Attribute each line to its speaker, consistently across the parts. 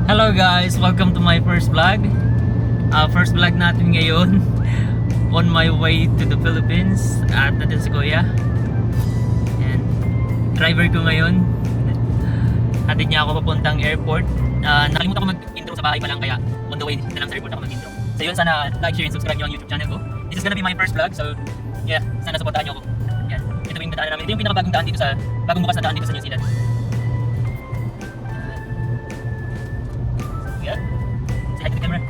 Speaker 1: Hello guys, welcome to my first vlog. First vlog natin ngayon. On my way to the Philippines. At natin si Kuya. And driver ko ngayon. Hatid niya ako papuntang airport. Nakalimutan ko mag-intro sa bahay pa lang, kaya on the way na lang sa airport ako mag-intro. So yun, sana like, share, and subscribe nyo ang YouTube channel ko. This is gonna be my first vlog, so yeah, sana supportahan nyo ako. Yan, ito yung daanan namin. Ito yung pinakabagong daan dito sa, bagong bukas na daan dito sa New Zealand. Yeah, say hi to the camera.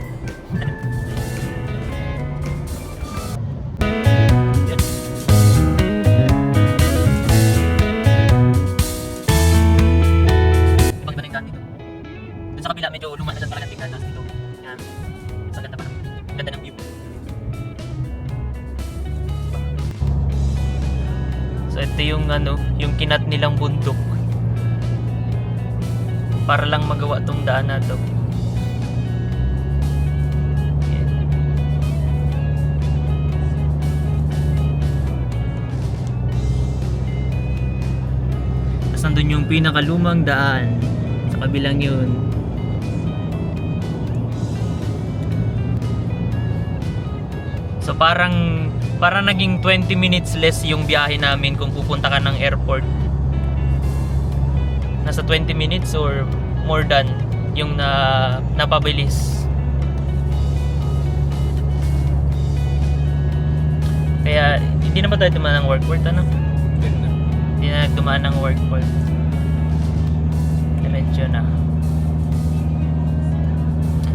Speaker 1: Ibang dating daan dito. Dun sa kabila, medyo luma na dyan talagang tingnan. Tapos dito, yan, sa ganda pa. Ganda ng view. So ito yung yung kinat nilang bundok para lang magawa tong daan na to. Yan. Tapos nandun yung pinakalumang daan sa kabilang yun. So parang naging 20 minutes less yung biyahe namin kung pupunta ka ng airport. Nasa 20 minutes or more than yung napabilis. Kaya hindi na ba tayo dumaan ng Warkworth, ano? Hindi na dumaan ng Warkworth. Medyo na.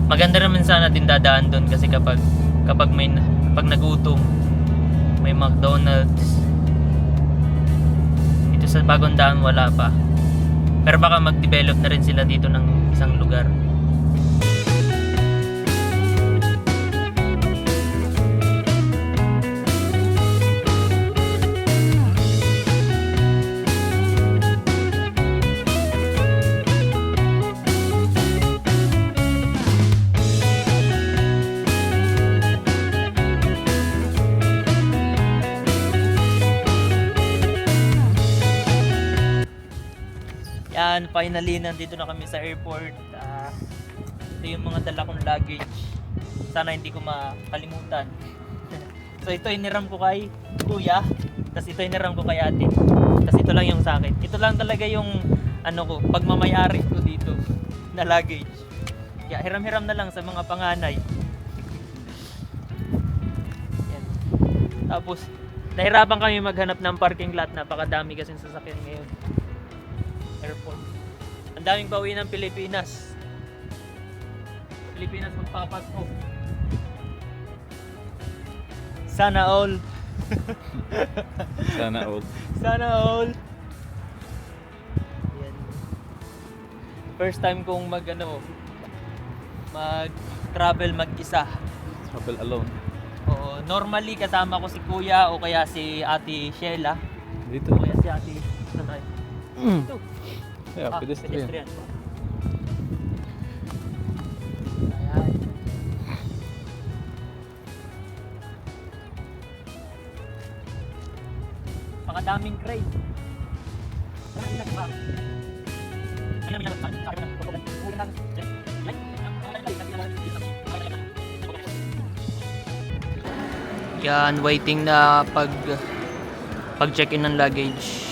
Speaker 1: Maganda naman sana din dadaan doon kasi kapag nagutom, may McDonald's. Dito sa bagong daan wala pa. Pero baka mag-develop na rin sila dito ng isang lugar. Yan, finally nandito na kami sa airport. Ito yung mga dala kong luggage. Sana hindi ko makalimutan. So ito iniram ko kay Kuya, tapos ito iniram ko kay Ate. Tapos ito lang yung sa akin. Ito lang talaga yung pagmamayari ko dito na luggage. Kaya hiram-hiram na lang sa mga panganay. Yan. Tapos nahirapan kami maghanap ng parking lot, napakadami kasi sasakyan ngayon. Airport. Ang daming bawi ng Pilipinas. Pilipinas magpapasko. Sana all.
Speaker 2: Sana all.
Speaker 1: Sana all. Yan. First time kong mag-travel mag-isa.
Speaker 2: Travel alone.
Speaker 1: Oo, normally kasama ko si Kuya o kaya si Ate Sheila.
Speaker 2: Dito.
Speaker 1: O kaya si Ate Sanay. Ito.
Speaker 2: Yeah, pedestrian.
Speaker 1: Ayan. Pakadaming crate. Yan, waiting na pag-check-in ng luggage.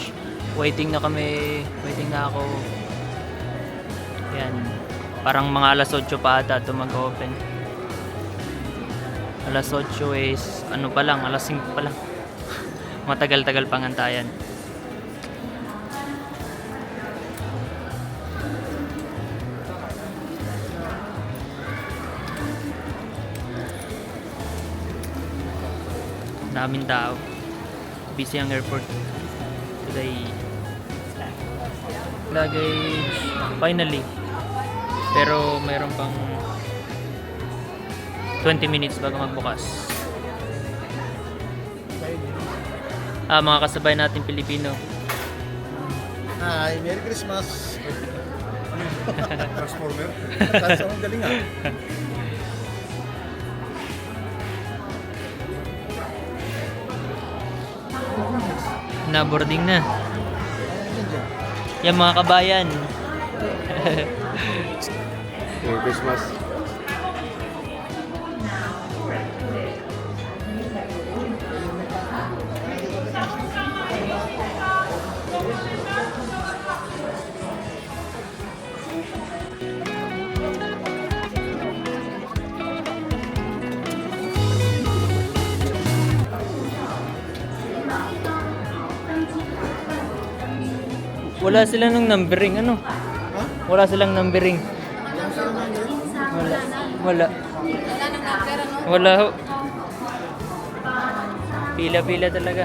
Speaker 1: Waiting na kami, waiting na ako. Yan, parang mga alas 8 pa ata ito mag-open. Alas 8 is pa lang, alas 5 pa lang. Matagal-tagal pangantayan. Daming tao. Busy ang airport today. Luggage finally, pero mayroon pang 20 minutes bago magbukas. Mga kasabay natin Pilipino.
Speaker 3: Hi, Merry Christmas. Transformer. Ang galing ah.
Speaker 1: Na-boarding na. Yan mga kabayan.
Speaker 4: Merry Christmas.
Speaker 1: Wala sila ng numbering, ano? Wala silang numbering. Wala. Wala. Wala ho. Pila-pila talaga.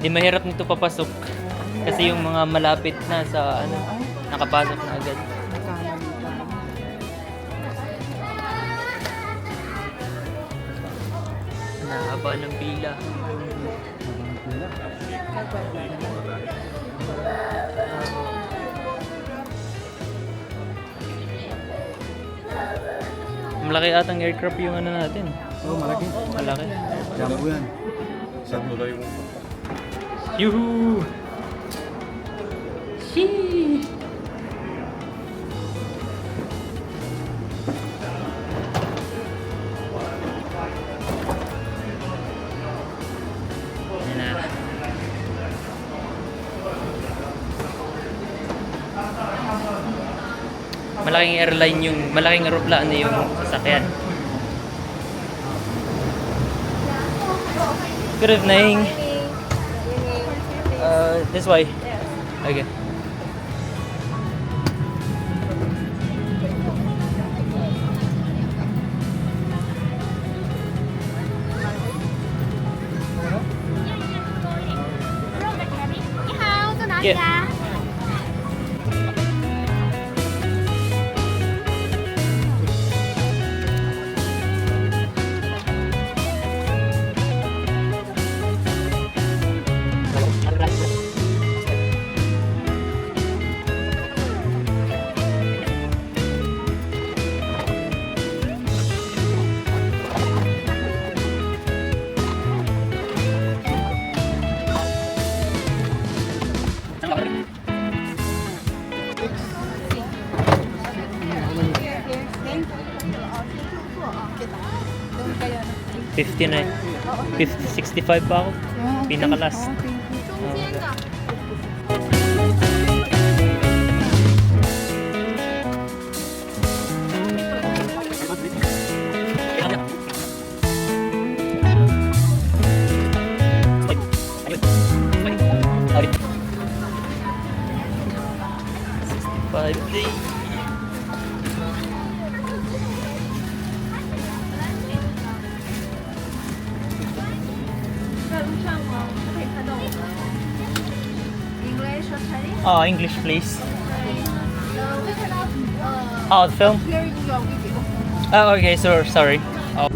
Speaker 1: Di mahirap nito papasok kasi yung mga malapit na sa ano, nakapasok na agad. Nahaba ng pila. Malaki atang aircraft yung ano natin.
Speaker 3: Oh, malaki.
Speaker 1: Malaki.
Speaker 3: Jumbo yan.
Speaker 4: Sakto tayo mo.
Speaker 1: Yuhu! Shee! Yan na. Malaking airline yung, malaking aeroplano yung sasakyan. Good evening. This way. Okay. Yeah. $59. 65 pa ako. Pinaka-last. Oh, English please. Oh, the film? Oh, okay, so sorry. Oh.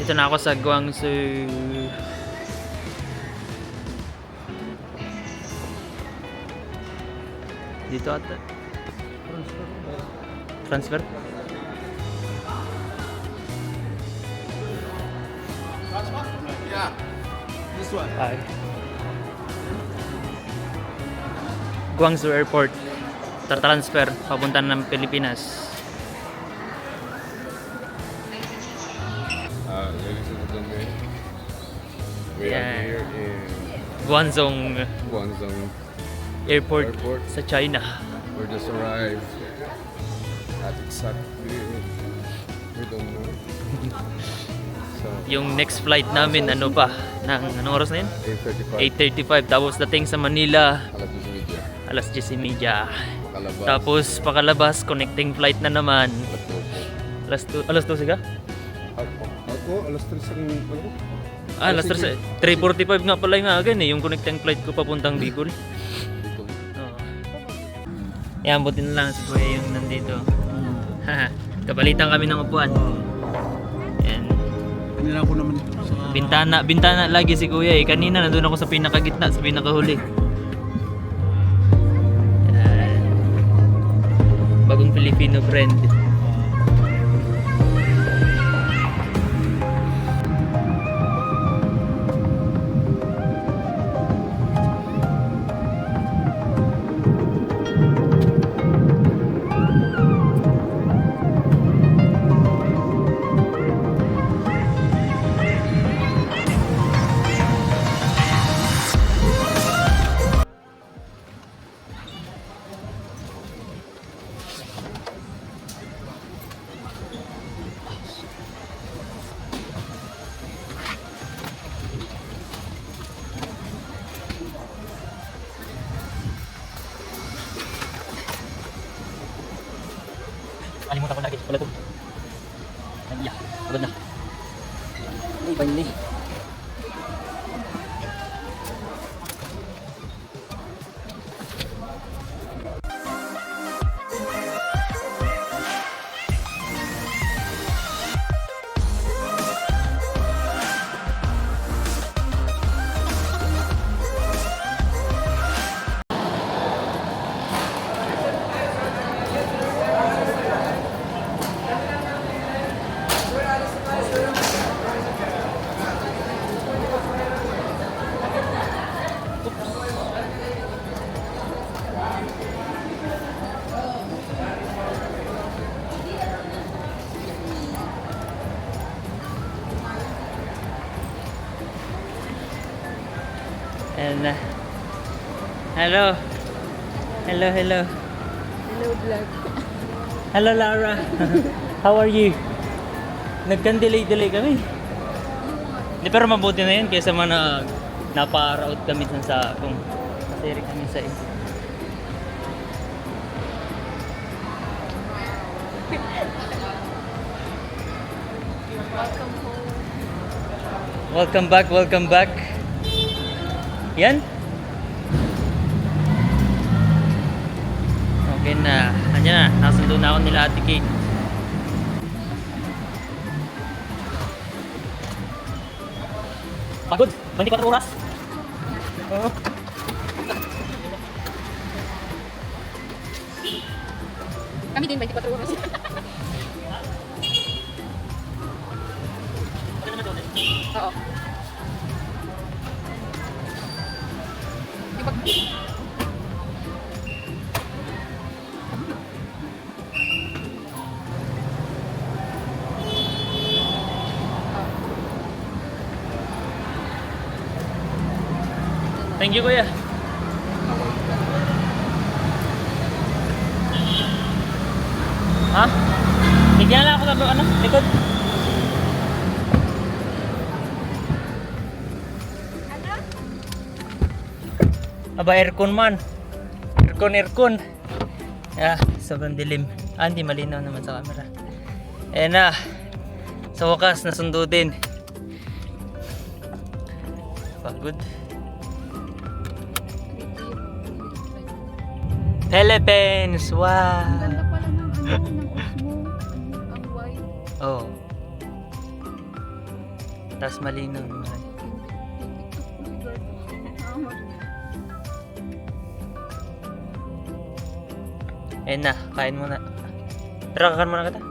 Speaker 1: Dito na ako sa Guangzhou. Dito ata. Transfer?
Speaker 3: Yeah. This one.
Speaker 1: Hi. Guangzhou Airport. Transfer papunta ng Pilipinas.
Speaker 4: Ladies and gentlemen, we
Speaker 1: Yeah.
Speaker 4: are here in
Speaker 1: Guangzhou
Speaker 4: Guangzhou
Speaker 1: Airport,
Speaker 4: Airport.
Speaker 1: sa China.
Speaker 4: We just arrived at exactly, we don't know. So,
Speaker 1: Yung next flight namin, ano pa? Anong oras na yun?
Speaker 4: 8:35.
Speaker 1: 8:35. Tapos dating sa Manila,
Speaker 4: Alas 10:30.
Speaker 1: alas 10:30.
Speaker 4: Kalabas.
Speaker 1: Tapos pakalabas, connecting flight na naman.
Speaker 4: Alas 12.
Speaker 1: Alas 12 ka?
Speaker 4: Ako, alas 3 sa ano?
Speaker 1: Alas 3:45 nga pala yung akin yung connecting flight ko papuntang Bicol.
Speaker 4: Dito.
Speaker 1: Oo. Yan, buti na lang si Kuya yung nandito. Kapalitan kami ng upuan. Yan.
Speaker 3: Kanina ko naman sa...
Speaker 1: Bintana lagi si Kuya eh. Kanina nandun ako sa pinakagitna, sa pinakahuli. Yan. Bagong Filipino friend. Kalimutan ko lagi pala ito. Ay, pagod na. Ay, bali. And hello. Hello.
Speaker 5: Hello, vlog.
Speaker 1: Hello, Lara. How are you? Nagkan-delay kami. Hindi, pero mabuti na yun kaysa mga naparaot kami sa kung masiri kami sa isa. Welcome back. Yan. Okay na. Andiyan na. Nasundo na ako nila Ate Kate. Pagod. 24 oras. Oo.
Speaker 5: Kami din 24 oras. Oo. Di ba?
Speaker 1: Thank you, Kuya. Ha? Bigyan lang ako sa likod. Aba, aircon man. Aircon. Sobrang dilim. Hindi malinaw naman sa camera. Na. Sa wakas, nasundo din. Pagod. Philippines! Wow!
Speaker 5: Ganda pala ng Osmo. Ang white.
Speaker 1: Oh. Tapos malinaw naman. Ayun na, kain muna. Tara, kakan muna kita.